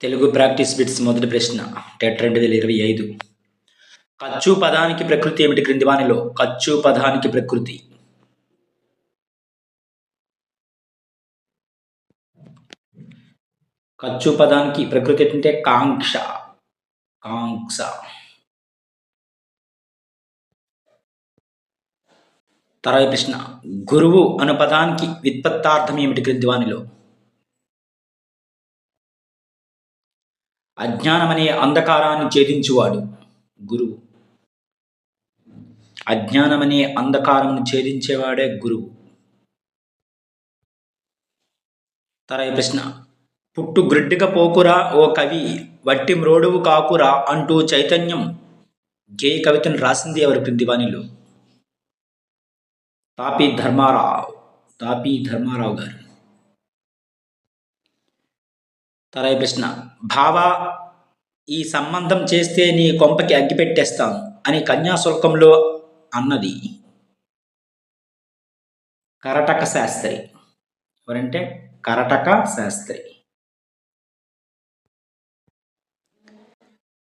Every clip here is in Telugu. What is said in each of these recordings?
తెలుగు ప్రాక్టీస్ బిట్స్ మొదటి ప్రశ్న టెట్ 2025. ఖర్చు పదానికి ప్రకృతి ఏమిటి క్రింది వానిలో? ఖర్చు పదానికి ప్రకృతి. ఖర్చు పదానికి ప్రకృతి ఏంటంటే కాంక్ష. కాంక్ష. తర్వాత ప్రశ్న, గురువు అను పదానికి వ్యుత్పత్తార్థం ఏమిటి క్రింది వానిలో? అజ్ఞానమనే అంధకారాన్ని ఛేదించువాడు గురువు. అజ్ఞానమనే అంధకారమును ఛేదించేవాడే గురువు. తర్వాత ప్రశ్న, పుట్టు గ్రిడ్డిగా పోకురా ఓ కవి, వట్టి మ్రోడువు కాకురా అంటూ చైతన్యం గేయ కవితను రాసింది ఎవరు క్రింది వానిలో? తాపీ ధర్మారావు గారు. తర్వాత ప్రశ్న, భావా ఈ సంబంధం చేస్తే నీ కొంపకి అగ్గి పెట్టేస్తాను అని కన్యాశుల్కంలో అన్నది కరటక శాస్త్రి. ఎవరంటే కరటక శాస్త్రి.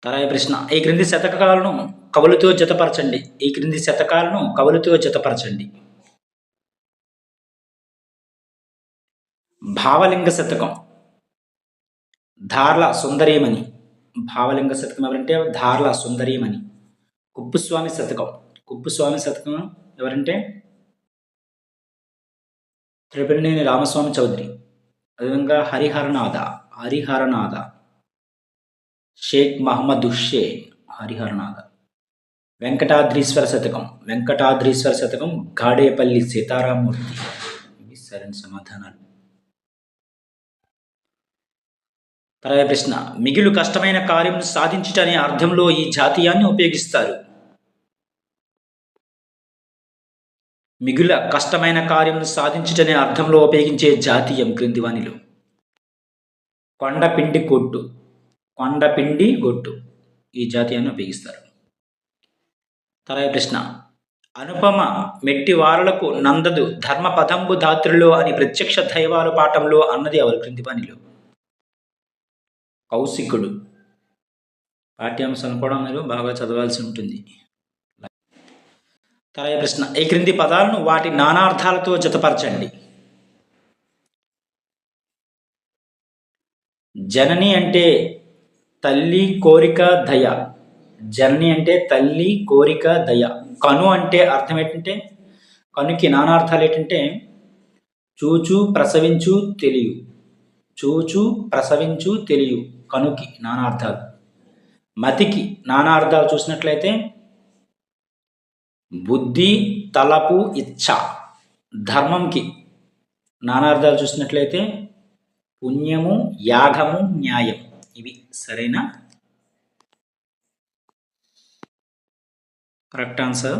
తర్వాత ప్రశ్న, ఈ క్రింది శతకాలను కవులతో జతపరచండి. భావలింగ శతకం ధార్ల సుందరీమణి. భావలింగ శతకం ఎవరంటే ధార్ల సుందరీమణి. కుప్పుస్వామి శతకం ఎవరంటే త్రిపురనేని రామస్వామి చౌదరి. అదేవిధంగా హరిహరనాథ షేక్ మహమ్మద్ హుస్సేన్ హరిహరనాథ. వెంకటాద్రీశ్వర శతకం గాడేపల్లి సీతారామూర్తి. ఇవి సరైన సమాధానాలు. తర్వాత ప్రశ్న, మిగిలి కష్టమైన కార్యం సాధించుట అనే అర్థంలో ఈ జాతీయాన్ని ఉపయోగిస్తారు. మిగుల కష్టమైన కార్యం సాధించుటనే అర్థంలో ఉపయోగించే జాతీయం క్రింది వానిలో? కొండపిండి గొట్టు. ఈ జాతీయాన్ని ఉపయోగిస్తారు. తర్వాత ప్రశ్న, అనుపమ మెట్టి వారలకు నందదు ధర్మ పదంబు ధాత్రిలో అని ప్రత్యక్ష దైవాలు పాఠంలో అన్నది ఎవరు క్రింది వానిలో? కౌశికుడు. పాఠ్యాంశాలను కూడా మీరు బాగా చదవాల్సి ఉంటుంది. తర్వాత ప్రశ్న, ఈ క్రింది పదాలను వాటి నానార్థాలతో జతపరచండి. జనని అంటే తల్లి కోరిక దయ. కను అంటే అర్థం ఏంటంటే, కనుకి నానార్థాలు ఏంటంటే చూచు ప్రసవించు తెలియు. కనుకి నానార్థాలు. మతికి నానార్థాలు చూసినట్లయితే బుద్ధి, తలపు, ఇచ్ఛ. ధర్మంకి నానార్థాలు చూసినట్లయితే పుణ్యము, యాగము, న్యాయం. ఇవి సరైన correct answer.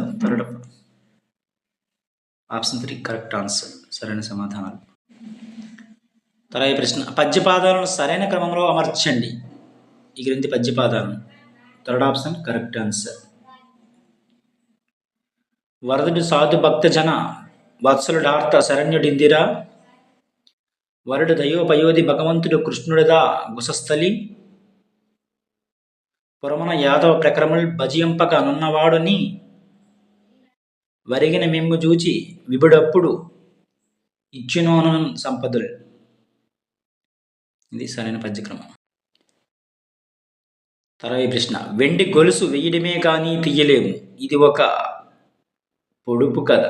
Option 3 correct answer, సరైన సమాధానాలు. తర్వాత ప్రశ్న, పద్యపాదాలను సరైన క్రమంలో అమర్చండి. ఈ క్రింది పద్యపాదాలను. Third option correct answer. వరదుడు సాధు భక్తజన వత్సలుడార్త శరణ్యుడిందిరా, వరుడు దయోపయోధి భగవంతుడు కృష్ణుడిదా గుసస్థలి, పురమన యాదవ ప్రక్రముల్ భజింపక నున్నవాడుని, వరిగిన మిమ్ము చూచి విభుడప్పుడు ఇచ్చినోనం సంపదులు. ఇది సరైన పద్యక్రమం. తర్వాత ప్రశ్న, వెండి గొలుసు వేయడమే కానీ తీయలేము. ఇది ఒక పొడుపు కథ.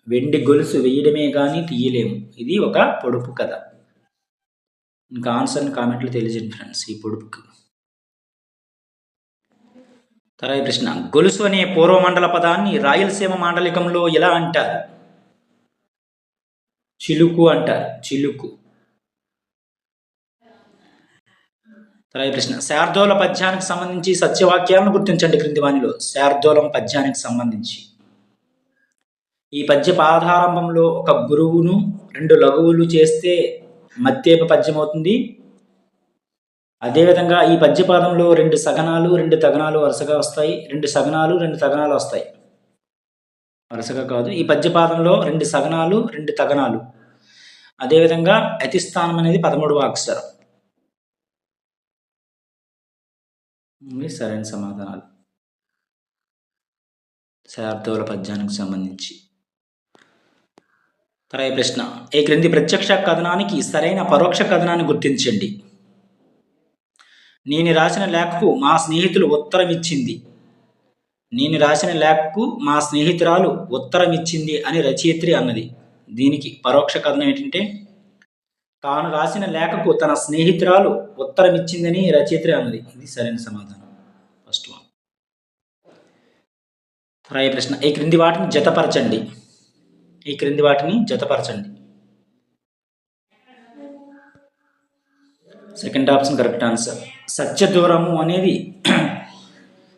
వెండి గొలుసు వేయడమే కానీ తీయలేము. ఇది ఒక పొడుపు కథ. ఇంకా ఆన్సర్ని కామెంట్లో తెలియజేయండి ఫ్రెండ్స్ ఈ పొడుపుకి. తర్వాత ప్రశ్న, గొలుసు అనే పూర్వమండల పదాన్ని రాయలసీమ మాండలికంలో ఎలా అంటారు? చిలుకు అంటారు. తర్వాత ప్రశ్న, శార్దూల పద్యానికి సంబంధించి సత్యవాక్యాలను గుర్తించండి క్రింది వానిలో? శార్దూలం పద్యానికి సంబంధించి ఈ పద్య పాదారంభంలో ఒక గురువును 2 లఘువులు చేస్తే మత్తేప పద్యం అవుతుంది. అదేవిధంగా ఈ పద్యపాదంలో 2 సగనాలు 2 తగనాలు వరుసగా వస్తాయి. 2 సగనాలు 2 తగనాలు వస్తాయి. వరుసగా కాదు, ఈ పద్యపాదంలో 2 సగనాలు 2 తగనాలు. అదేవిధంగా అతిస్థానం అనేది 13వ అక్షరం. ఇవి సరైన సమాధానాలు శార్దూల పద్యానికి సంబంధించి. తర్వాత ప్రశ్న, ఈ క్రింది ప్రత్యక్ష కథనానికి సరైన పరోక్ష కథనాన్ని గుర్తించండి. నేను రాసిన లేఖకు మా స్నేహితులు ఉత్తరం ఇచ్చింది. నేను రాసిన లేఖకు మా స్నేహితురాలు ఉత్తరం ఇచ్చింది అని రచయిత్రి అన్నది. దీనికి పరోక్ష కథనం ఏంటంటే, తాను రాసిన లేఖకు తన స్నేహితురాలు ఉత్తరం ఇచ్చిందని రచయిత్రి అన్నది. ఇది సరైన సమాధానం, ఫస్ట్ వన్. రాయ ప్రశ్న, ఈ క్రింది వాటిని జతపరచండి. ఈ క్రింది వాటిని జతపరచండి. Second option correct answer. సత్యదూరము అనేది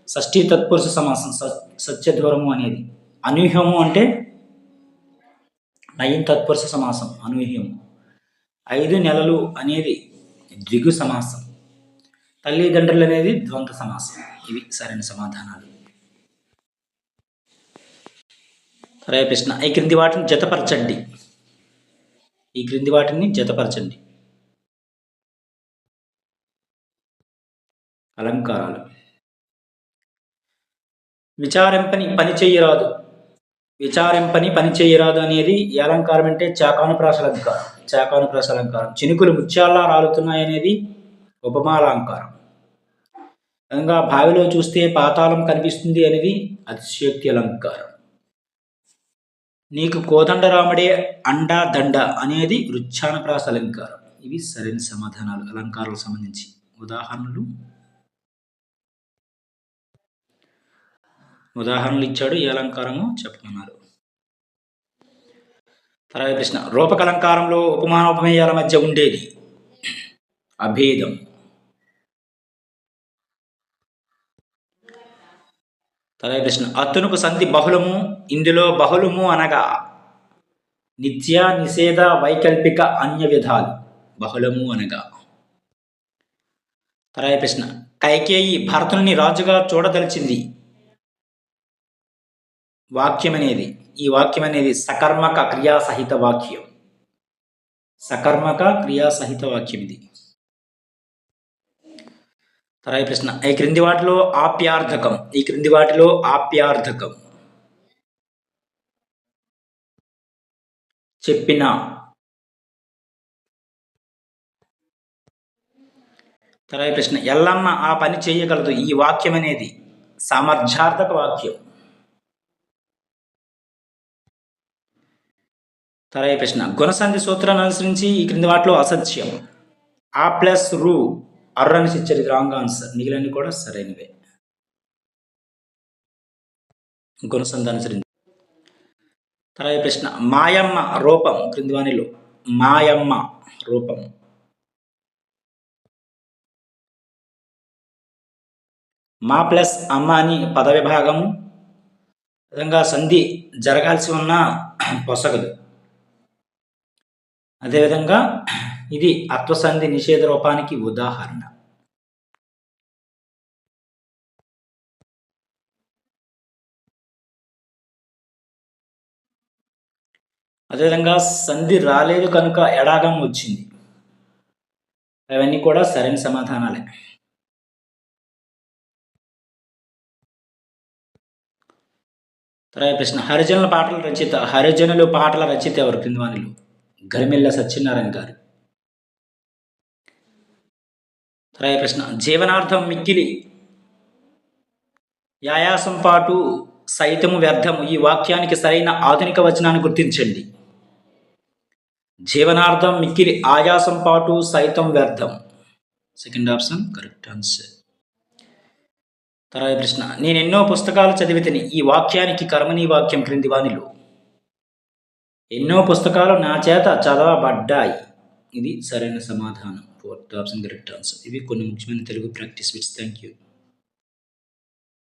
షష్ఠీ తత్పురుష సమాసం. సత్యదూరము అనేది. అనూహ్యము అంటే నయం తత్పురుష సమాసం, అనూహ్యము. 5 నెలలు అనేది ద్విగు సమాసం. తల్లిదండ్రులు అనేది ద్వంద్వ సమాసం. ఇవి సరైన సమాధానాలు. సరే ప్రశ్న, ఈ క్రింది వాటిని జతపరచండి. ఈ క్రింది వాటిని జతపరచండి. అలంకారాలు. విచారింపని పని చేయరాదు. విచారింపని పని చేయరాదు అనేది ఏ అలంకారం అంటే చాకానుప్రాస అలంకారం. చాకానుప్రాస అలంకారం. చినుకులు ముత్యాల్లా రాలుతున్నాయనేది ఉపమాలంకారం. విధంగా బావిలో చూస్తే పాతాళం కనిపిస్తుంది అనేది అతిశయోక్తి అలంకారం. నీకు కోదండరాముడే అండా దండ అనేది వృచ్ఛానుప్రాస అలంకారం. ఇవి సరైన సమాధానాలు అలంకారాలకు సంబంధించి. ఉదాహరణలు ఇచ్చాడు, ఏ అలంకారము చెప్పమన్నారు. తర్వాత ప్రశ్న, రూపక అలంకారంలో ఉపమానోపమేయాల మధ్య ఉండేది అభేదం. తర్వాత ప్రశ్న, అత్తునుకు సంధి బహుళము. ఇందులో బహుళము అనగా నిత్య నిషేధ వైకల్పిక అన్య విధాలు. బహుళము అనగా. తర్వాత ప్రశ్న, కైకేయి భరతుని రాజుగా చూడదలిచింది. వాక్యం అనేది, ఈ వాక్యం అనేది సకర్మక క్రియాసహిత వాక్యం. సకర్మక క్రియాసహిత వాక్యం ఇది. తర్వాత ప్రశ్న, ఈ క్రింది వాటిలో ఆప్యార్థకం. ఈ క్రింది వాటిలో ఆప్యార్థకం. చెప్పిన. తర్వాత ప్రశ్న, ఎల్లమ్మ ఆ పని చేయగలదు. ఈ వాక్యం అనేది సామర్థ్యార్థక వాక్యం. తర్వాత ప్రశ్న, గుణసంధి సూత్రాన్ని అనుసరించి ఈ క్రింది వాటిలో అసత్యం. ఆ ప్లస్ రు అర్రని ఇచ్చారు. ఇది రాంగ్ ఆన్సర్. మిగిలినవి కూడా సరైనవే. గుణసంధి అనుసరించి. తర్వాత ప్రశ్న, మాయమ్మ రూపం. క్రింది వానిలో మాయమ్మ రూపం. మా ప్లస్ అమ్మ అని పద విభాగము. విధంగా సంధి జరగాల్సి ఉన్న పొసగదు. అదేవిధంగా ఇది అత్వసంధి నిషేధ రూపానికి ఉదాహరణ. అదేవిధంగా సంధి రాలేదు కనుక ఎడాగం వచ్చింది. అవన్నీ కూడా సరైన సమాధానాలే. తర్వాత ప్రశ్న, హరిజనుల పాటల రచయిత. హరిజనులు పాటల రచయిత ఎవరు? క్రింది వానిలో గరిమెల్ల సత్యనారాయణ గారు. తర్వాత ప్రశ్న, జీవనార్థం మిక్కిలి యాయాసం పాటు సైతము వ్యర్థము. ఈ వాక్యానికి సరైన ఆధునిక వచనాన్ని గుర్తించండి. జీవనార్థం మిక్కిలి ఆయాసం పాటు సైతం వ్యర్థం. Second option correct answer. తర్వాత ప్రశ్న, నేను ఎన్నో పుస్తకాలు చదివితిని. ఈ వాక్యానికి కర్మణీ వాక్యం క్రింది వానిలో. ఎన్నో పుస్తకాలు నా చేత చదవబడ్డాయి. ఇది సరైన సమాధానం. Fourth option correct answer. ఇవి కొన్ని ముఖ్యమైన Telugu practice bits. Thank you.